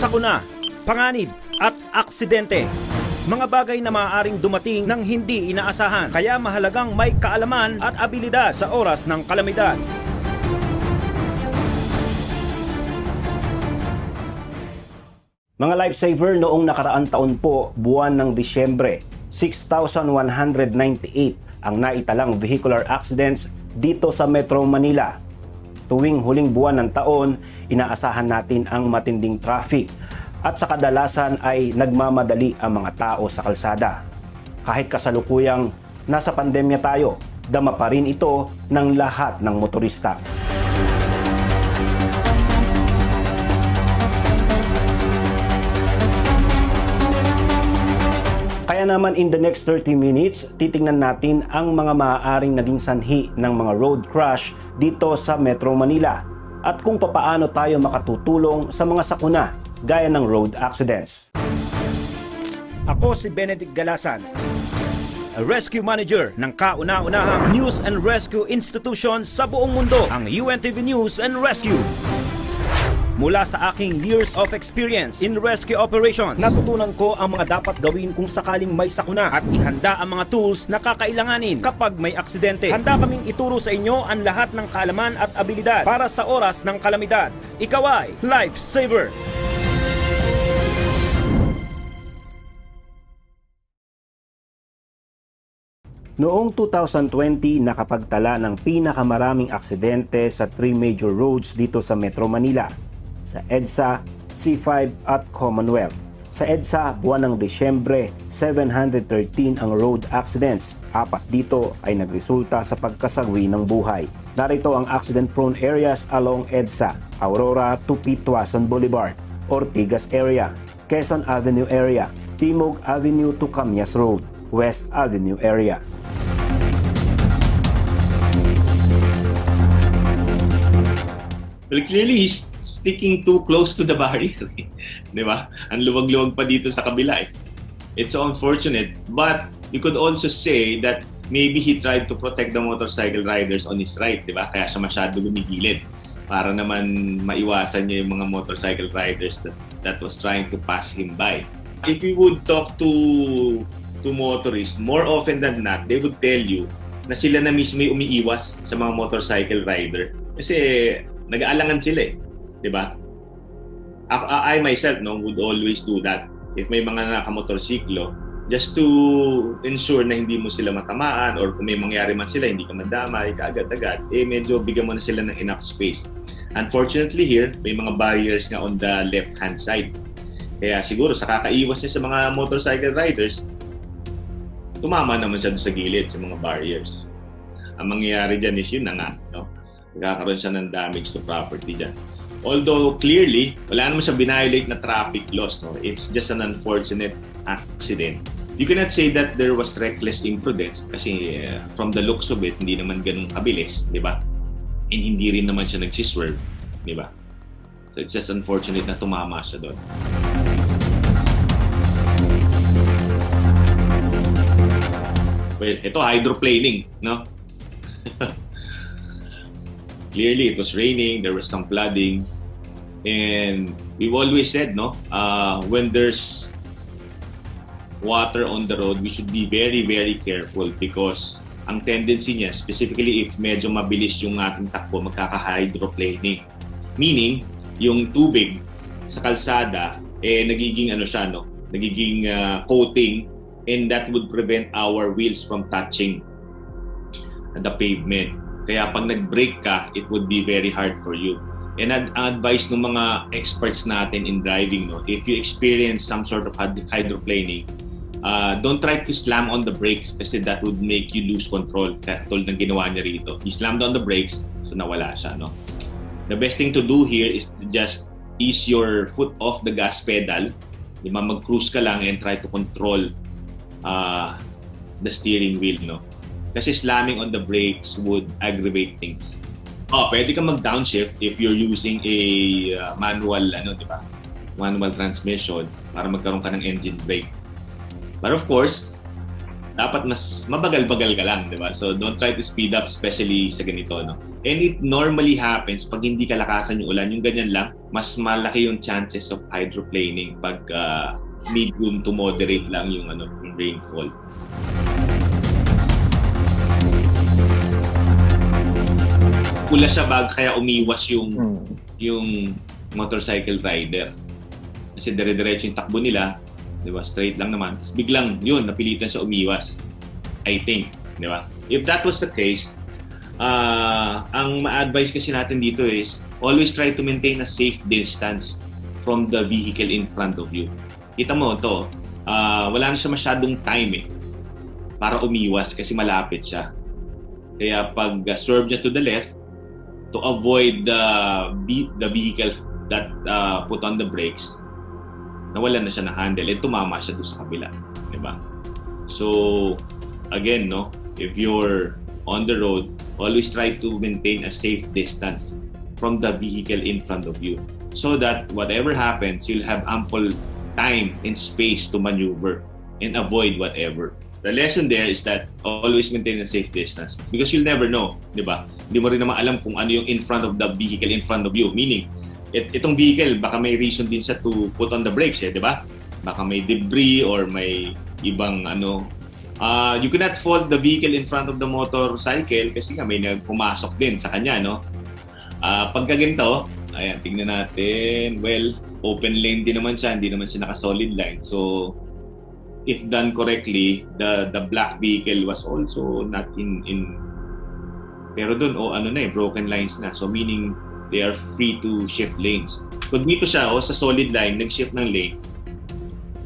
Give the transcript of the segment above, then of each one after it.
sakuna, panganib at aksidente. Mga bagay na maaaring dumating ng hindi inaasahan. Kaya mahalagang may kaalaman at abilidad sa oras ng kalamidad. Mga Lifesaver, noong nakaraang taon po, buwan ng Disyembre, 6,198 ang naitalang vehicular accidents dito sa Metro Manila. Tuwing huling buwan ng taon, inaasahan natin ang matinding traffic at sa kadalasan ay nagmamadali ang mga tao sa kalsada. Kahit kasalukuyang nasa pandemya tayo, dama pa rin ito ng lahat ng motorista. Kaya naman in the next 30 minutes, titingnan natin ang mga maaaring naging sanhi ng mga road crash dito sa Metro Manila at kung papaano tayo makatutulong sa mga sakuna gaya ng road accidents. Ako si Benedict Galasan, Rescue Manager ng kauna-unahang News and Rescue Institution sa buong mundo, ang UNTV News and Rescue. Mula sa aking years of experience in rescue operations, natutunan ko ang mga dapat gawin kung sakaling may sakuna at ihanda ang mga tools na kakailanganin kapag may aksidente. Handa kaming ituro sa inyo ang lahat ng kaalaman at abilidad para sa oras ng kalamidad. Ikaw ay Lifesaver! Noong 2020, nakapagtala ng pinakamaraming aksidente sa 3 major roads dito sa Metro Manila, sa EDSA, C5 at Commonwealth. Sa EDSA, buwan ng Disyembre, 713 ang road accidents. 4 dito ay nagresulta sa pagkasagwi ng buhay. Narito ang accident-prone areas along EDSA: Aurora to Pitwason Boulevard, Ortigas area, Quezon Avenue area, Timog Avenue to Camias Road, West Avenue area. Well, clearly, he's sticking too close to the barrier. Di ba? Ang luwag-luwag pa dito sa kabila. It's so unfortunate. But you could also say that maybe he tried to protect the motorcycle riders on his right. Di ba? Kaya siya masyado lumigilid para naman maiwasan niya yung mga motorcycle riders that was trying to pass him by. If you would talk to motorists, more often than not, they would tell you na sila na mismo yung umiiwas sa mga motorcycle rider. Kasi nag-aalangan sila eh. Diba? I myself would always do that. If may mga nakamotorsiklo, just to ensure na hindi mo sila matamaan or kung may mangyari man sila, hindi ka madamay, kaagad-agad, medyo bigyan mo na sila ng enough space. Unfortunately here, may mga barriers nga on the left-hand side. Kaya siguro sa kakaiwas niya sa mga motorcycle riders, tumama naman siya sa gilid sa mga barriers. Ang mangyayari dyan is yun na nga, no? Nagkakaroon siya ng damage to property dyan. Although clearly, wala naman siya binayolate na traffic laws. No? It's just an unfortunate accident. You cannot say that there was reckless imprudence kasi from the looks of it, hindi naman ganun kabilis, di ba? And hindi rin naman siya nagsiswerve, di ba? So it's just unfortunate na tumama siya doon. Well, ito hydroplaning, no? Clearly, it was raining, there was some flooding, and we've always said, when there's water on the road, we should be very, very careful because ang tendency niya, specifically if medyo mabilis yung ating takbo, magkaka-hydroplaning. Meaning, yung tubig sa kalsada, nagiging nagiging coating, and that would prevent our wheels from touching the pavement. Kaya pag nag-brake ka, it would be very hard for you. And advice ng mga experts natin in driving, if you experience some sort of hydroplaning, don't try to slam on the brakes kasi that would make you lose control. Tulad ng ginawa niya rito. He slammed on the brakes, so nawala siya. The best thing to do here is to just ease your foot off the gas pedal. Mag-cruise ka lang and try to control the steering wheel. Kasi slamming on the brakes would aggravate things. Pwede kang mag-downshift if you're using a manual, manual transmission para magkaroon ka ng engine brake. But of course, dapat mas mabagal-bagal ka lang, di ba? So don't try to speed up, especially sa ganito, no? And it normally happens pag hindi kalakasan yung ulan, yung ganyan lang, mas malaki yung chances of hydroplaning pag medium to moderate lang yung yung rainfall. Pula siya kaya umiwas yung motorcycle rider. Kasi dire-diretso yung takbo nila, di ba? Straight lang naman. Tapos biglang yun, napilitan siya umiwas. I think, di ba? If that was the case, ang ma-advise kasi natin dito is always try to maintain a safe distance from the vehicle in front of you. Kita mo to, wala na siya masyadong time para umiwas kasi malapit siya. Kaya pag swerve niya to the left, to avoid the vehicle that put on the brakes, nawalan na siya ng handle at tumama siya doon sa kabila, di ba? So again, no, if you're on the road, always try to maintain a safe distance from the vehicle in front of you so that whatever happens, you'll have ample time and space to maneuver and avoid whatever. The lesson there is that always maintain a safe distance because you'll never know, di ba? Hindi mo rin naman alam kung ano yung in front of the vehicle in front of you. Meaning, itong vehicle, baka may reason din siya to put on the brakes, di ba? Baka may debris or may ibang you cannot fault the vehicle in front of the motorcycle kasi nga may pumasok din sa kanya, no? Pagka ganito, ayan, tingnan natin. Well, open lane din naman siya, hindi naman siya naka-solid line. So, if done correctly, the black vehicle was also not in pero doon broken lines na. So meaning they are free to shift lanes. Kung dito siya sa solid line, nag-shift ng lane,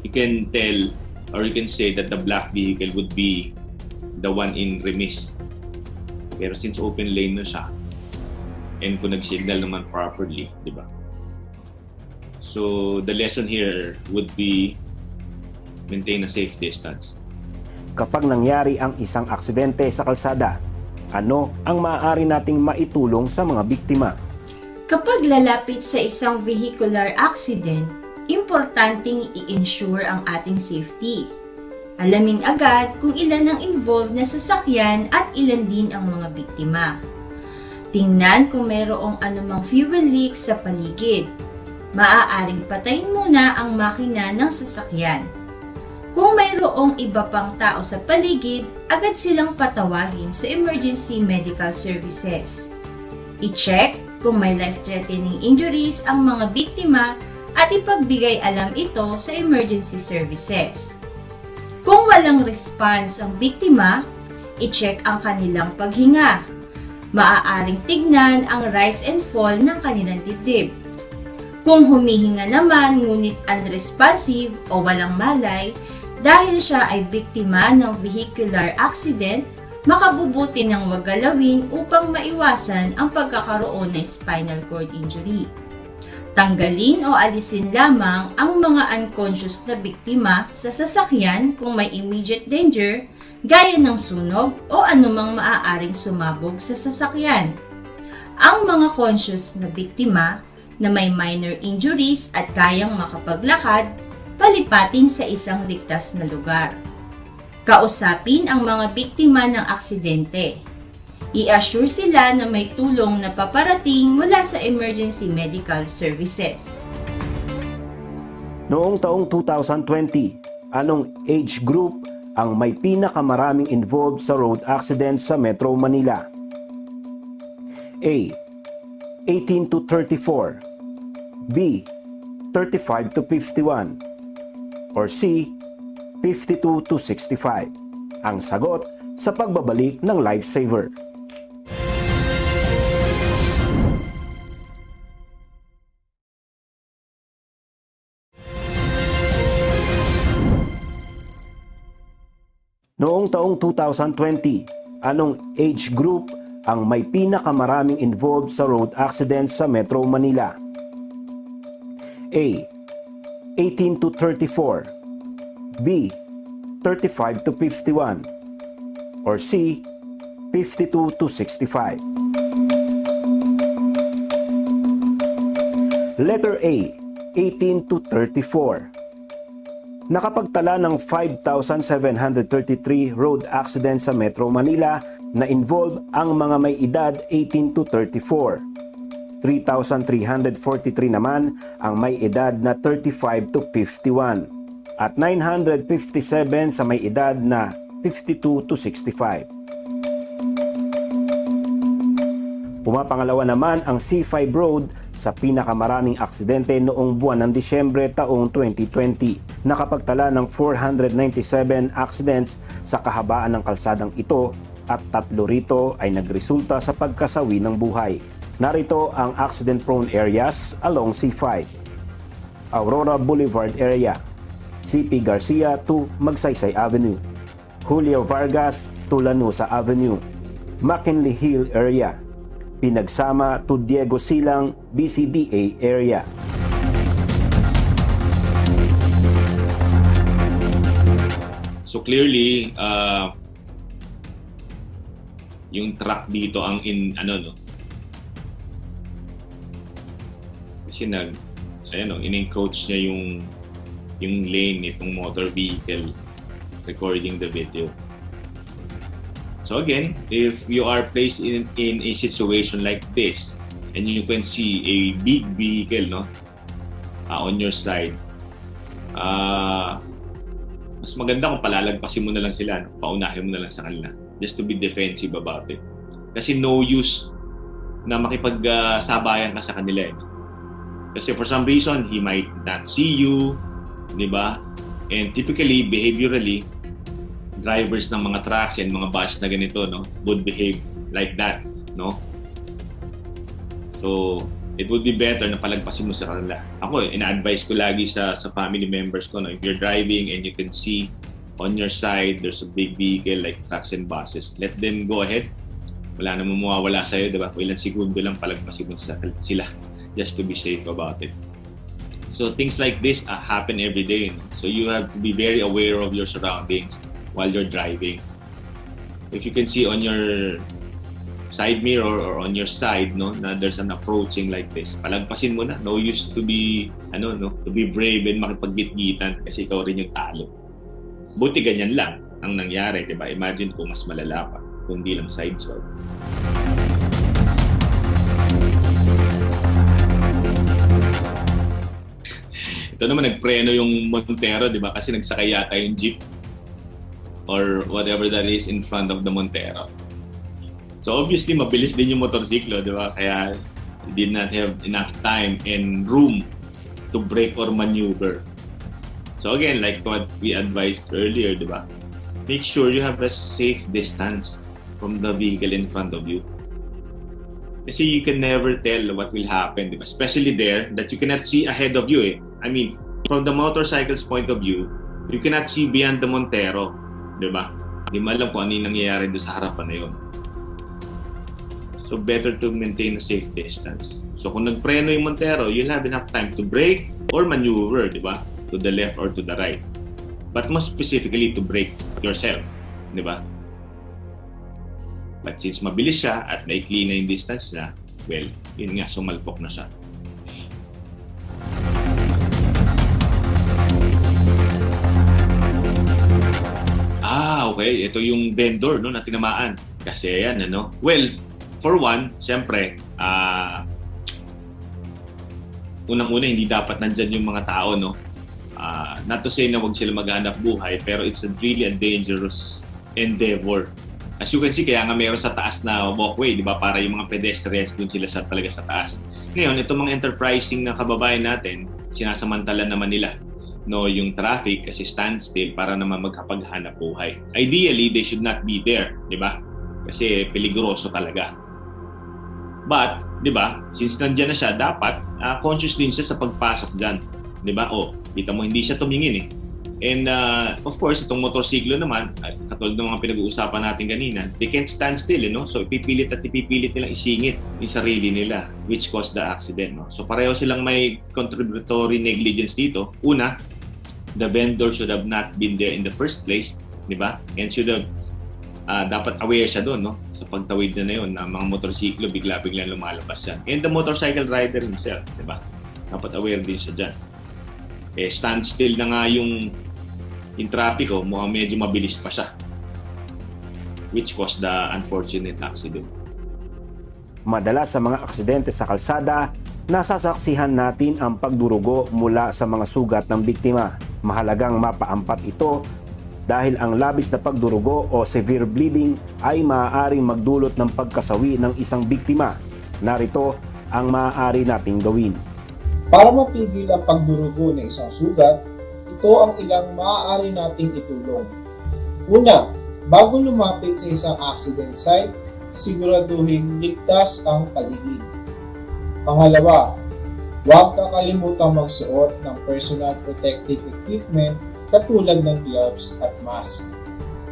you can tell or you can say that the black vehicle would be the one in remiss. Pero since open lane na siya, and kung nag-signal naman properly, di ba? So the lesson here would be maintain a safe distance. Kapag nangyari ang isang aksidente sa kalsada, ano ang maaari nating maitulong sa mga biktima? Kapag lalapit sa isang vehicular accident, importanteng i-ensure ang ating safety. Alamin agad kung ilan ang involved na sasakyan at ilan din ang mga biktima. Tingnan kung mayroong anumang fuel leak sa paligid. Maaaring patayin muna ang makina ng sasakyan. Kung mayroong iba pang tao sa paligid, agad silang patawagin sa emergency medical services. I-check kung may life-threatening injuries ang mga biktima at ipagbigay alam ito sa emergency services. Kung walang response ang biktima, i-check ang kanilang paghinga. Maaaring tignan ang rise and fall ng kanilang dibdib. Kung humihinga naman ngunit unresponsive o walang malay, dahil siya ay biktima ng vehicular accident, makabubuti ng wag galawin upang maiwasan ang pagkakaroon ng spinal cord injury. Tanggalin o alisin lamang ang mga unconscious na biktima sa sasakyan kung may immediate danger gaya ng sunog o anumang maaaring sumabog sa sasakyan. Ang mga conscious na biktima na may minor injuries at kayang makapaglakad, palipatin sa isang ligtas na lugar. Kausapin ang mga biktima ng aksidente. I-assure sila na may tulong na paparating mula sa emergency medical services. Noong taong 2020, anong age group ang may pinakamaraming involved sa road accidents sa Metro Manila? A. 18 to 34, B. 35 to 51, or C. 52 to 65. Ang sagot sa pagbabalik ng Lifesaver. Noong taong 2020, anong age group ang may pinakamaraming involved sa road accidents sa Metro Manila? A. 18 to 34, B. 35 to 51, or C. 52 to 65. Letter A. 18 to 34. Nakapagtala ng 5,733 road accidents sa Metro Manila na involve ang mga may edad 18 to 34. 3,343 naman ang may edad na 35 to 51 at 957 sa may edad na 52 to 65. Pumapangalawa naman ang C5 Road sa pinakamaraming aksidente noong buwan ng Disyembre taong 2020. Nakapagtala ng 497 accidents sa kahabaan ng kalsadang ito at 3 rito ay nagresulta sa pagkasawi ng buhay. Narito ang accident-prone areas along C5. Aurora Boulevard area, CP Garcia to Magsaysay Avenue, Julio Vargas to Lanusa Avenue, McKinley Hill area, Pinagsama to Diego Silang BCDA area. So clearly, yung truck dito ang kasi in-encroach niya yung lane nitong motor vehicle recording the video. So again, if you are placed in a situation like this and you can see a big vehicle on your side, mas maganda kung palalagpasin mo na lang sila, paunahin mo na lang sa kanila just to be defensive about it. Kasi no use na makipagsabayan ka sa kanila. Kasi for some reason, he might not see you, di ba? And typically, behaviorally, drivers ng mga trucks and mga bus na ganito, would behave like that, So, it would be better na palagpasin mo sa kanila. Ako, ina-advise ko lagi sa family members ko, if you're driving and you can see on your side, there's a big vehicle like trucks and buses, let them go ahead. Wala namang mawawala sa'yo, di ba? Kung ilang segundo lang palagpasin mo sila just to be safe about it. So things like this happen every day. So you have to be very aware of your surroundings while you're driving. If you can see on your side mirror or on your side, na there's an approaching like this, palagpasin mo na. No use to be, to be brave and makipagbitgitan kasi ikaw rin yung talo. Buti ganyan lang ang nangyari, di ba? Imagine kung mas malala pa, kung di lang side swipe. Ito naman, nagpreno yung Montero, di ba? Kasi nagsakay yata yung jeep or whatever that is in front of the Montero. So obviously, mabilis din yung motorsiklo, di ba? Kaya did not have enough time and room to brake or maneuver. So again, like what we advised earlier, di ba? Make sure you have a safe distance from the vehicle in front of you. Kasi you can never tell what will happen, di ba? Especially there that you cannot see ahead of you. I mean, from the motorcycle's point of view, you cannot see beyond the Montero, di ba? Di mo alam kung ano yung nangyayari doon sa harapan na yun. So better to maintain a safe distance. So kung nagpreno yung Montero, you'll have enough time to brake or maneuver, di ba? To the left or to the right. But most specifically to brake yourself, di ba? But since mabilis siya at maikli na yung distance na, well, yun nga, sumalpok na siya. Okay, ito yung vendor na tinamaan. Kasi ayan, Well, for one, syempre, unang-una, hindi dapat nandyan yung mga tao, not to say na wag sila maghanap buhay, pero it's really a dangerous endeavor. As you can see, kaya nga meron sa taas na walkway, di ba? Para yung mga pedestrians dun sila talaga sa taas. Ngayon, itong mga enterprising na kababayan natin, sinasamantala naman nila yung traffic kasi standstill para naman magkapaghanap buhay. Ideally, they should not be there, di ba? Kasi peligroso talaga. But, di ba, since nandiyan na siya, dapat conscious din siya sa pagpasok dyan. Di ba? Kita mo, hindi siya tumingin . And of course, itong motorsiklo naman, katulad ng mga pinag-uusapan natin kanina, they can't stand still, So ipipilit nilang isingit yung sarili nila, which caused the accident, So pareho silang may contributory negligence dito. Una, the vendor should have not been there in the first place, di ba? And should have, dapat aware siya doon, Sa pagtawid na yun, na mga motorsiklo, bigla-bigla lumalabas yan. And the motorcycle rider himself, di ba? Dapat aware din siya dyan. Standstill na nga yung in trapiko, mukhang medyo mabilis pa siya, which caused the unfortunate accident. Madalas sa mga aksidente sa kalsada, nasasaksihan natin ang pagdurugo mula sa mga sugat ng biktima. Mahalagang mapaampat ito dahil ang labis na pagdurugo o severe bleeding ay maaaring magdulot ng pagkasawi ng isang biktima. Narito ang maaari nating gawin. Para mapigil ang pagdurugo ng isang sugat, ito ang ilang maaari nating itulong. Una, bago lumapit sa isang accident site, siguraduhin ligtas ang paligid. Pangalawa, huwag kakalimutang magsuot ng personal protective equipment katulad ng gloves at mask.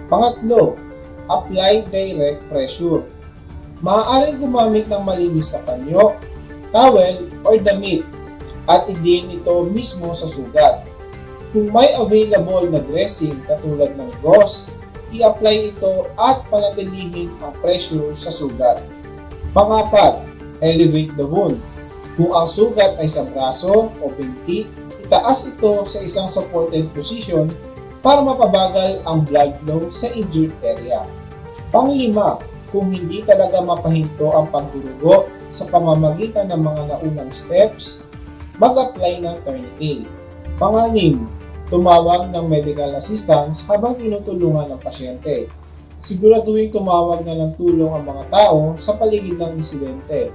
Pangatlo, apply direct pressure. Maaaring gumamit ng malinis na panyo, towel, or damit at idiin ito mismo sa sugat. Kung may available na dressing katulad ng gauze, i-apply ito at panatilihin ang pressure sa sugat. Pangapat, elevate the wound. Kung ang sugat ay sa braso o binti, itaas ito sa isang supported position para mapabagal ang blood flow sa injured area. Panglima, kung hindi talaga mapahinto ang pagdurugo sa pamamagitan ng mga naunang steps, mag-apply ng tourniquet. Panganim, tumawag ng medical assistance habang tinutulungan ng pasyente. Siguraduhin tumawag na ng tulong ang mga tao sa paligid ng insidente.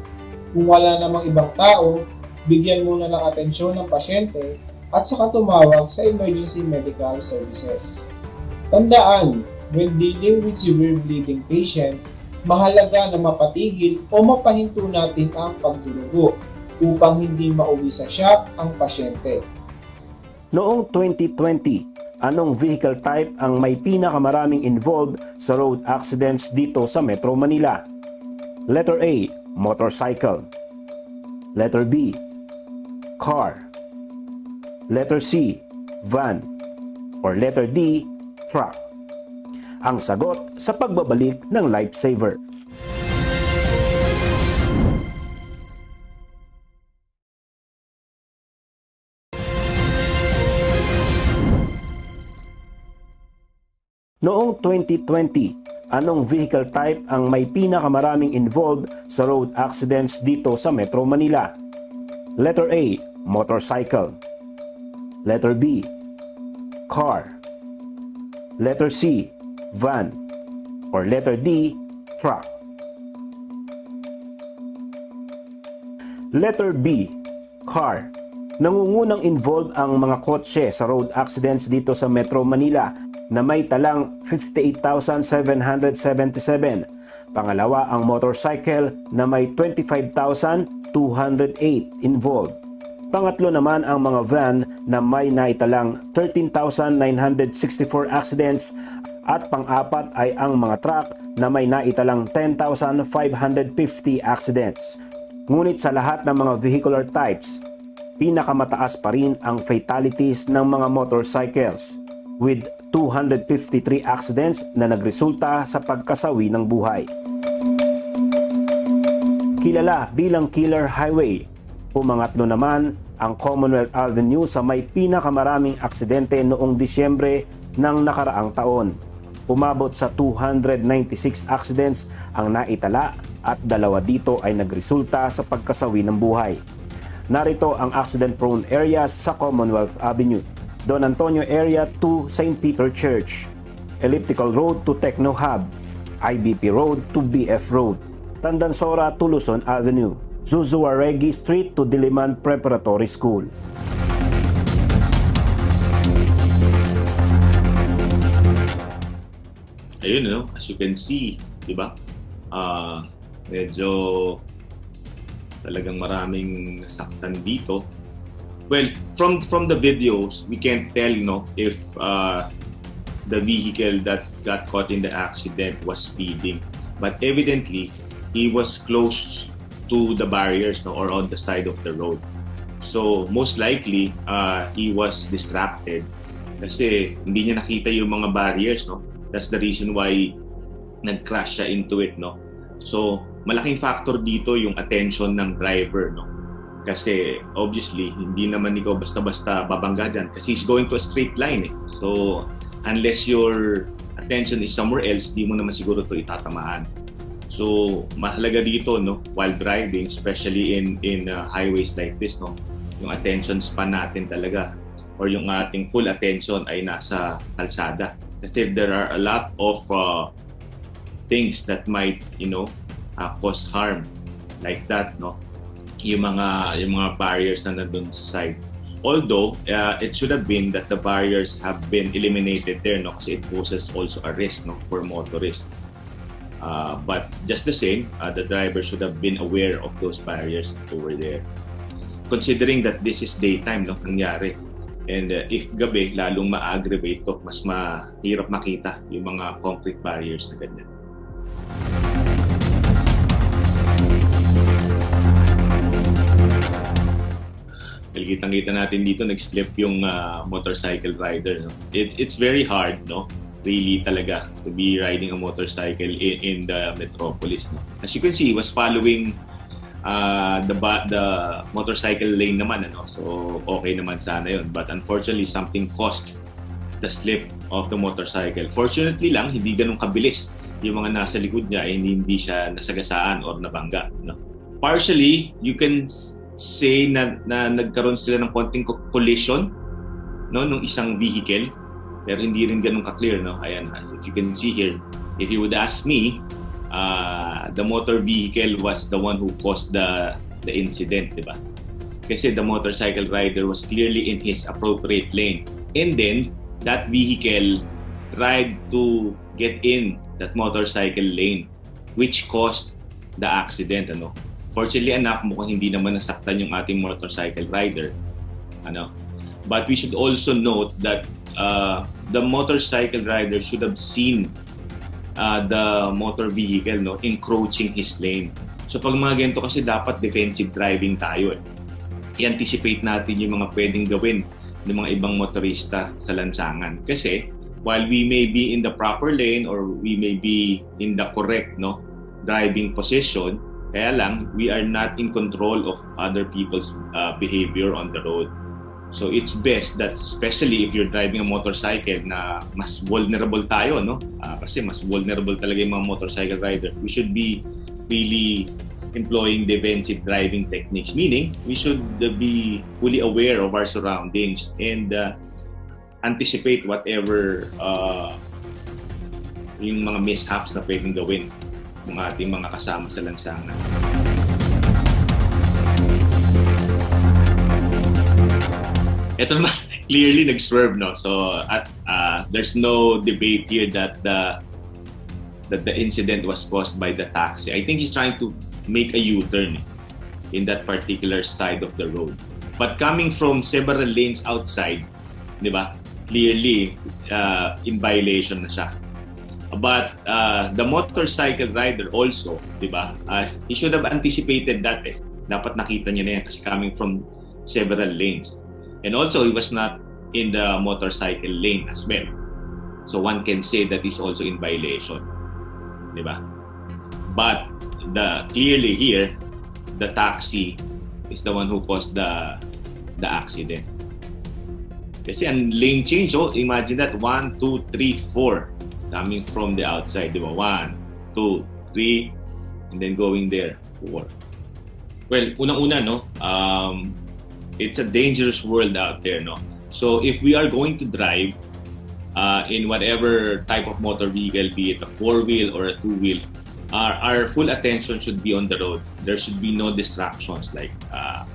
Kung wala namang ibang tao, bigyan muna ng atensyon ng pasyente at saka tumawag sa emergency medical services. Tandaan, when dealing with severe bleeding patient, mahalaga na mapatigil o mapahinto natin ang pagdurugo upang hindi mauwi sa shock ang pasyente. Noong 2020, anong vehicle type ang may pinakamaraming involved sa road accidents dito sa Metro Manila? Letter A, motorcycle. Letter B, car. Letter C, van. Or letter D, truck. Ang sagot sa pagbabalik ng Lifesaver. Noong 2020, anong vehicle type ang may pinakamaraming involved sa road accidents dito sa Metro Manila? Letter A, motorcycle. Letter B, car. Letter C, van. Or letter D, truck. Letter B, car. Nangungunang involved ang mga kotse sa road accidents dito sa Metro Manila na may talang 58,777. Pangalawa ang motorcycle na may 25,208 involved. Pangatlo naman ang mga van na may naitalang 13,964 accidents at pang-apat ay ang mga truck na may naitalang 10,550 accidents. Ngunit sa lahat ng mga vehicular types, pinakamataas pa rin ang fatalities ng mga motorcycles with 253 accidents na nagresulta sa pagkasawi ng buhay. Kilala bilang Killer Highway, pumangatlo naman ang Commonwealth Avenue sa may pinakamaraming aksidente noong Disyembre ng nakaraang taon. Umabot sa 296 accidents ang naitala at dalawa dito ay nagresulta sa pagkasawi ng buhay. Narito ang accident-prone areas sa Commonwealth Avenue. Don Antonio area to St. Peter Church, Elliptical Road to Techno Hub, IBP Road to BF Road, Tandansora to Luzon Avenue, Zuzuaregi Street to Diliman Preparatory School. Ayun, as you can see, di ba? Medyo talagang maraming nasaktan dito. Well, from the videos, we can't tell, if the vehicle that got caught in the accident was speeding. But evidently, he was close to the barriers, or on the side of the road. So most likely, he was distracted kasi hindi niya nakita yung mga barriers, That's the reason why nag-crash siya into it, So malaking factor dito yung attention ng driver, Kasi obviously, hindi naman ikaw basta-basta babangga dyan kasi he's going to a straight line. So unless your attention is somewhere else, di mo naman siguro to itatamaan. So mahalaga dito, no, while driving, especially in highways like this, no, yung attention span natin talaga or yung ating full attention ay nasa kalsada. Kasi there are a lot of things that might, cause harm like that, no, yung mga barriers na nandun sa side. Although it should have been that the barriers have been eliminated there, no, kasi it poses also a risk, no, for motorists. But just the same, the driver should have been aware of those barriers over there. Considering that this is daytime, no, nangyari. And if gabi, lalong ma-aggravate to, mas mahirap makita yung mga concrete barriers na ganyan. Kitang-kita natin dito, nag-slip yung motorcycle rider. No? It's very hard, no? Really talaga, to be riding a motorcycle in the metropolis. No? As you can see, he was following the motorcycle lane naman, ano? So okay naman sana yun. But unfortunately, something caused the slip of the motorcycle. Fortunately lang, hindi ganun kabilis. Yung mga nasa likod niya, hindi siya nasagasaan or nabangga. No? Partially, you can say na nagkaroon sila ng konting collision, no, nung isang vehicle. Pero hindi rin ganun ka-clear, no? Ayan, if you can see here, if you would ask me, the motor vehicle was the one who caused the incident, di ba? Kasi the motorcycle rider was clearly in his appropriate lane. And then, that vehicle tried to get in that motorcycle lane, which caused the accident, ano? Fortunately enough, mukhang hindi naman nasaktan yung ating motorcycle rider, ano? But we should also note that the motorcycle rider should have seen the motor vehicle, no, encroaching his lane. So pag mga ganito kasi dapat defensive driving tayo eh. I-anticipate natin yung mga pwedeng gawin ng mga ibang motorista sa lansangan. Kasi while we may be in the proper lane or we may be in the correct, no, driving position, kaya lang we are not in control of other people's behavior on the road. So it's best that, especially if you're driving a motorcycle na mas vulnerable tayo, no? Kasi mas vulnerable talaga yung mga motorcycle rider. We should be really employing defensive driving techniques. Meaning, we should be fully aware of our surroundings and anticipate whatever yung mga mishaps na pwedeng gawin ng ating mga kasama sa lansangan. Ito naman, clearly nag-swerve, no? So there's no debate here that the incident was caused by the taxi. I think he's trying to make a U-turn in that particular side of the road. But coming from several lanes outside, di ba? Clearly in violation na siya. But the motorcycle rider also, di ba? He should have anticipated that eh. Dapat nakita niya na yan kasi coming from several lanes. And also, he was not in the motorcycle lane as well. So one can say that he's also in violation. Diba? But clearly here, the taxi is the one who caused the accident. Kasi ang lane change, oh, imagine that, 1, 2, 3, 4 coming from the outside. Diba? 1, 2, 3, and then going there, 4. Well, unang-una, no? It's a dangerous world out there, no? So if we are going to drive in whatever type of motor vehicle, be it a 4-wheel or a 2-wheel, our full attention should be on the road. There should be no distractions like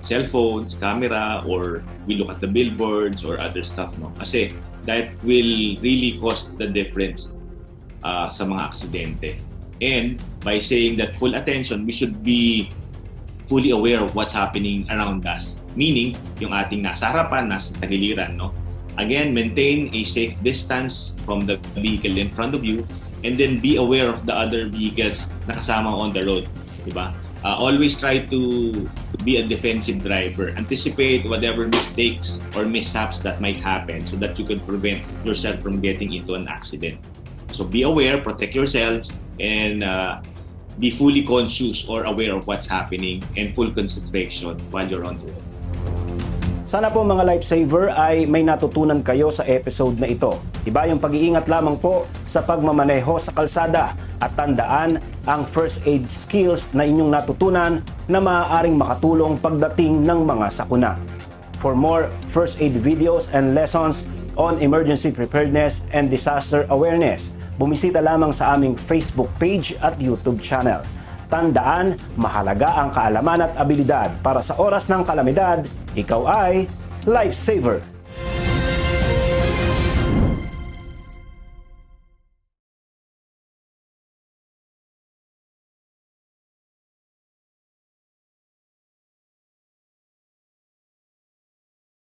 cell phones, camera, or we look at the billboards or other stuff, no? Kasi that will really cause the difference sa mga aksidente. And by saying that full attention, we should be fully aware of what's happening around us. Meaning, yung ating nasa harapan, nasa tagiliran, no? Again, maintain a safe distance from the vehicle in front of you and then be aware of the other vehicles na kasama on the road. Diba? Always try to be a defensive driver. Anticipate whatever mistakes or mishaps that might happen so that you can prevent yourself from getting into an accident. So be aware, protect yourselves, and be fully conscious or aware of what's happening and full concentration while you're on the road. Sana po mga Lifesaver ay may natutunan kayo sa episode na ito. Iba yung pag-iingat lamang po sa pagmamaneho sa kalsada at tandaan ang first aid skills na inyong natutunan na maaaring makatulong pagdating ng mga sakuna. For more first aid videos and lessons on emergency preparedness and disaster awareness, bumisita lamang sa aming Facebook page at YouTube channel. Tandaan, mahalaga ang kaalaman at abilidad para sa oras ng kalamidad, ikaw ay Lifesaver.